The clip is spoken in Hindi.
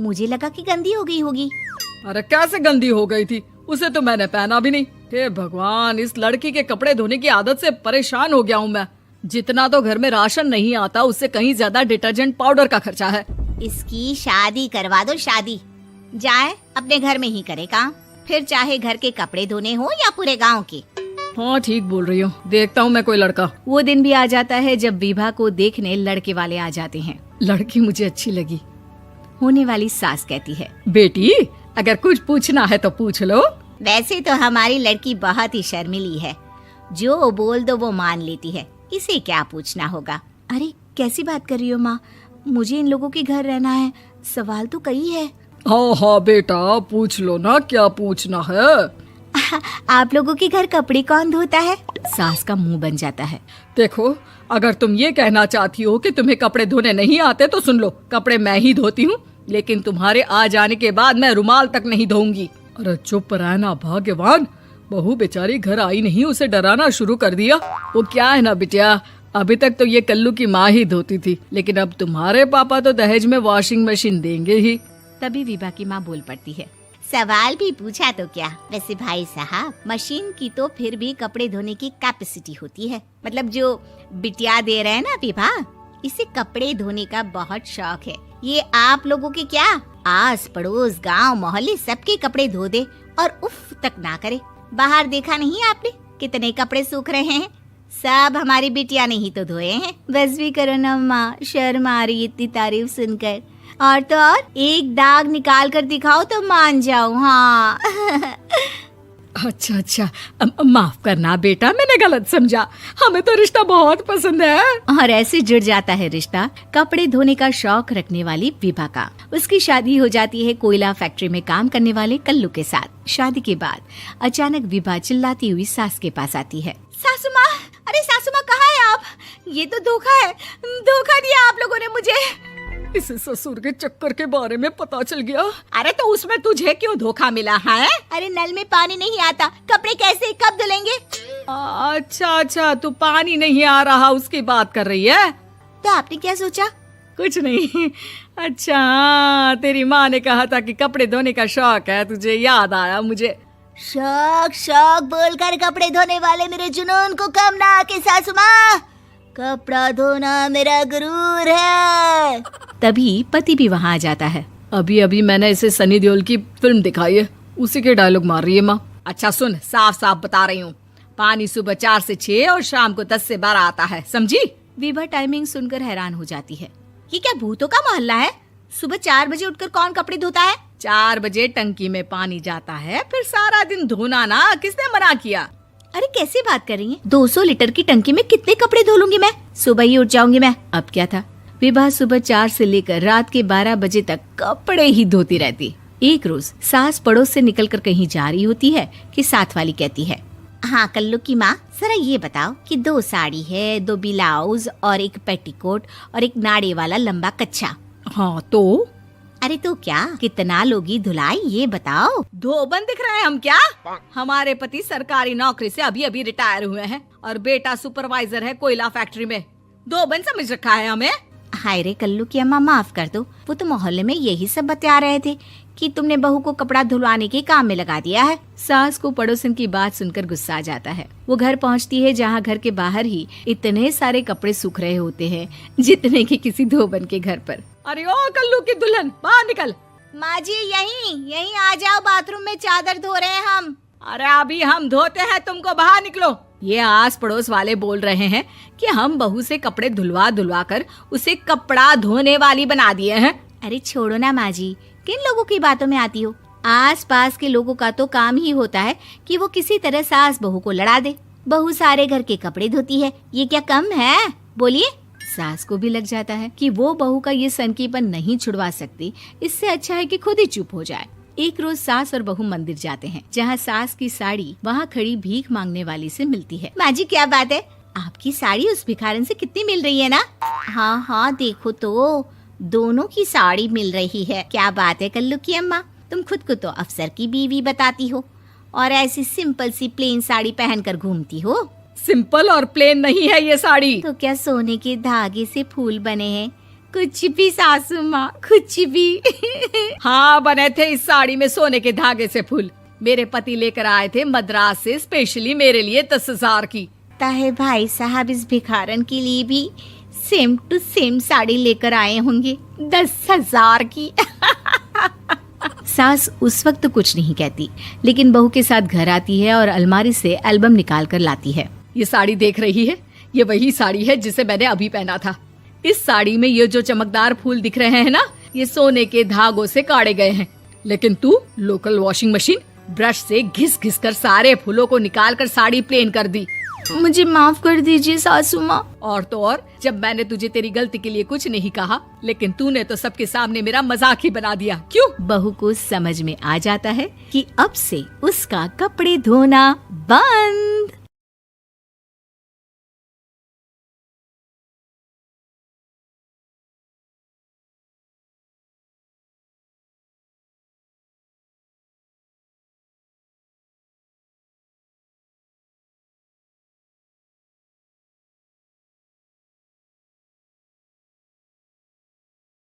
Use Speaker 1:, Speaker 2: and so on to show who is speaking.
Speaker 1: मुझे लगा कि गंदी हो गई होगी।
Speaker 2: अरे कैसे गंदी हो गई थी, उसे तो मैंने पहना भी नहीं। हे भगवान, इस लड़की के कपड़े धोने की आदत से परेशान हो गया हूँ मैं। जितना तो घर में राशन नहीं आता उससे कहीं ज्यादा डिटर्जेंट पाउडर का खर्चा है।
Speaker 1: इसकी शादी करवा दो, शादी। जाए अपने घर में ही करे काम, फिर चाहे घर के कपड़े धोने हो या पूरे गांव के।
Speaker 2: हाँ ठीक बोल रही हो, देखता हूँ मैं कोई लड़का।
Speaker 3: वो दिन भी आ जाता है जब विभा को देखने लड़के वाले आ जाते हैं।
Speaker 2: लड़की मुझे अच्छी लगी।
Speaker 3: होने वाली सास कहती है,
Speaker 2: बेटी अगर कुछ पूछना है तो पूछ लो।
Speaker 1: वैसे तो हमारी लड़की बहुत ही शर्मीली है, जो बोल दो वो मान लेती है, इसे क्या पूछना होगा।
Speaker 3: अरे कैसी बात कर रही हो माँ, मुझे इन लोगों के घर रहना है, सवाल तो कई है।
Speaker 2: हाँ हाँ बेटा पूछ लो ना, क्या पूछना है।
Speaker 3: आप लोगों के घर कपड़े कौन धोता है? सास का मुंह बन जाता है।
Speaker 2: देखो अगर तुम ये कहना चाहती हो कि तुम्हें कपड़े धोने नहीं आते तो सुन लो, कपड़े मैं ही धोती हूँ, लेकिन तुम्हारे आ जाने के बाद मैं रुमाल तक नहीं धोऊंगी। अरे चुप रहना भाग्यवान, बहू बेचारी घर आई नहीं, उसे डराना शुरू कर दिया। वो क्या है ना बिटिया, अभी तक तो ये कल्लू की माँ ही धोती थी, लेकिन अब तुम्हारे पापा तो दहेज में वॉशिंग मशीन देंगे ही।
Speaker 3: तभी विभा की माँ बोल पड़ती है,
Speaker 1: सवाल भी पूछा तो क्या। वैसे भाई साहब, मशीन की तो फिर भी कपड़े धोने की कैपेसिटी होती है। मतलब जो बिटिया दे रहे हैं ना विभा, इसे कपड़े धोने का बहुत शौक है। ये आप लोगों के क्या, आस पड़ोस गांव मोहल्ले सबके कपड़े धो दे और उफ तक ना करे। बाहर देखा नहीं आपने कितने कपड़े सूख रहे हैं, सब हमारी बिटिया ने ही तो धोए हैं।
Speaker 3: बस भी करो ना माँ, शर्म आ रही इतनी तारीफ सुनकर। और तो और एक दाग निकाल कर दिखाओ तो मान जाओ। हाँ
Speaker 2: अच्छा अच्छा, माफ करना बेटा, मैंने गलत समझा, हमें तो रिश्ता बहुत पसंद है।
Speaker 3: और ऐसे जुड़ जाता है रिश्ता कपड़े धोने का शौक रखने वाली विभा का। उसकी शादी हो जाती है कोयला फैक्ट्री में काम करने वाले कल्लू के साथ। शादी के बाद अचानक विभा चिल्लाती हुई सास के पास आती है।
Speaker 1: सासू माँ, अरे सासू माँ कहाँ है आप? ये तो धोखा है, धोखा दिया आप लोगों ने मुझे।
Speaker 2: इसे ससुर के चक्कर के बारे में पता चल गया।
Speaker 1: अरे तो उसमें तुझे क्यों धोखा मिला है? अरे नल में पानी नहीं आता, कपड़े कैसे कब धुलेंगे?
Speaker 2: अच्छा अच्छा, तू पानी नहीं आ रहा उसकी बात कर रही है।
Speaker 1: तो आपने क्या सोचा?
Speaker 2: कुछ नहीं। अच्छा तेरी माँ ने कहा था कि कपड़े धोने का शौक है तुझे, याद आया मुझे।
Speaker 1: शौक शौक बोलकर कपड़े धोने वाले मेरे जुनून को कम ना आके सासू माँ, कपड़ा धोना मेरा गुरूर है।
Speaker 3: तभी पति भी वहाँ आ जाता है।
Speaker 2: अभी अभी मैंने इसे सनी देओल की फिल्म दिखाई है, उसी के डायलॉग मार रही है माँ। अच्छा सुन, साफ साफ बता रही हूँ, पानी सुबह 4 से 6 और शाम को 10 से 12 आता है, समझी?
Speaker 3: विभा टाइमिंग सुनकर हैरान हो जाती है।
Speaker 1: ये क्या भूतों का मोहल्ला है? सुबह 4 बजे उठकर कौन कपड़े धोता है?
Speaker 2: 4 बजे टंकी में पानी जाता है, फिर सारा दिन धोना ना, किसने मना किया?
Speaker 3: अरे कैसी बात कर रही हैं? 200 लीटर की टंकी में कितने कपड़े धो लूंगी मैं, सुबह ही उठ जाऊंगी मैं। अब क्या था, विभा सुबह 4 से लेकर रात के 12 बजे तक कपड़े ही धोती रहती। एक रोज सास पड़ोस से निकलकर कहीं जा रही होती है कि साथ वाली कहती है,
Speaker 1: हाँ कल्लू की माँ, जरा ये बताओ कि 2 साड़ी है, 2 ब्लाउज और एक पेटीकोट और एक नाड़े वाला लंबा कच्छा।
Speaker 2: हाँ तो?
Speaker 1: अरे तो क्या, कितना लोगी धुलाई ये बताओ।
Speaker 2: धोबन दिख रहे हैं हम क्या? हमारे पति सरकारी नौकरी से अभी अभी रिटायर हुए हैं और बेटा सुपरवाइजर है कोयला फैक्ट्री में। धोबन समझ रखा है हमें।
Speaker 1: हाय रे कल्लू की अम्मा, माफ कर दो, वो तो मोहल्ले में यही सब बता रहे थे कि तुमने बहू को कपड़ा धुलवाने के काम में लगा दिया है।
Speaker 3: सास को पड़ोसन की बात सुनकर गुस्सा आ जाता है। वो घर पहुंचती है जहां घर के बाहर ही इतने सारे कपड़े सूख रहे होते हैं जितने कि किसी धोबन के घर पर।
Speaker 2: अरे ओ कल्लू की दुल्हन, बाहर निकल।
Speaker 1: माँ जी यहीं आ जाओ, बाथरूम में चादर धो रहे हैं हम।
Speaker 2: अरे अभी हम धोते हैं, तुमको बाहर निकलो। ये आस पड़ोस वाले बोल रहे हैं कि हम बहू से कपड़े धुलवा धुलवा कर उसे कपड़ा धोने वाली बना दिए हैं।
Speaker 1: अरे छोड़ो ना माँ जी, किन लोगों की बातों में आती हो? आस पास के लोगों का तो काम ही होता है कि वो किसी तरह सास बहू को लड़ा दे। बहू सारे घर के कपड़े धोती है, ये क्या कम है? बोलिए।
Speaker 3: सास को भी लग जाता है कि वो बहू का ये सनकीपन नहीं छुड़वा सकती, इससे अच्छा है कि खुद ही चुप हो जाए। एक रोज सास और बहू मंदिर जाते हैं, जहाँ सास की साड़ी वहाँ खड़ी भीख मांगने वाली से मिलती है।
Speaker 1: माँ जी क्या बात है, आपकी साड़ी उस भिखारन से कितनी मिल रही है ना? हाँ हाँ देखो तो, दोनों की साड़ी मिल रही है। क्या बात है कल्लू की अम्मा, तुम खुद को तो अफसर की बीवी बताती हो और ऐसी सिंपल सी प्लेन साड़ी पहनकर घूमती हो।
Speaker 2: सिंपल और प्लेन नहीं है ये साड़ी।
Speaker 1: तो क्या सोने के धागे से फूल बने हैं? कुछ भी सासू माँ, कुछ भी।
Speaker 2: हाँ, बने थे इस साड़ी में सोने के धागे से फूल। मेरे पति लेकर आए थे मद्रास से स्पेशली मेरे लिए 10,000 की।
Speaker 1: ताहे भाई साहब इस भिखारन के लिए भी सेम टू सेम साड़ी लेकर आए होंगे 10,000 की।
Speaker 3: सास उस वक्त तो कुछ नहीं कहती, लेकिन बहू के साथ घर आती है और अलमारी से एल्बम निकाल कर लाती है।
Speaker 2: ये साड़ी देख रही है, ये वही साड़ी है जिसे मैंने अभी पहना था। इस साड़ी में ये जो चमकदार फूल दिख रहे हैं ना, ये सोने के धागों से काढ़े गए हैं। लेकिन तू लोकल वॉशिंग मशीन ब्रश से घिस घिस कर सारे फूलों को निकाल कर साड़ी प्लेन कर दी।
Speaker 3: मुझे माफ कर दीजिए सासू माँ।
Speaker 2: और तो और, जब मैंने तुझे तेरी गलती के लिए कुछ नहीं कहा, लेकिन तूने तो सबके सामने मेरा मजाक ही बना दिया। क्यों?
Speaker 3: बहू को समझ में आ जाता है कि अब से उसका कपड़े धोना बंद।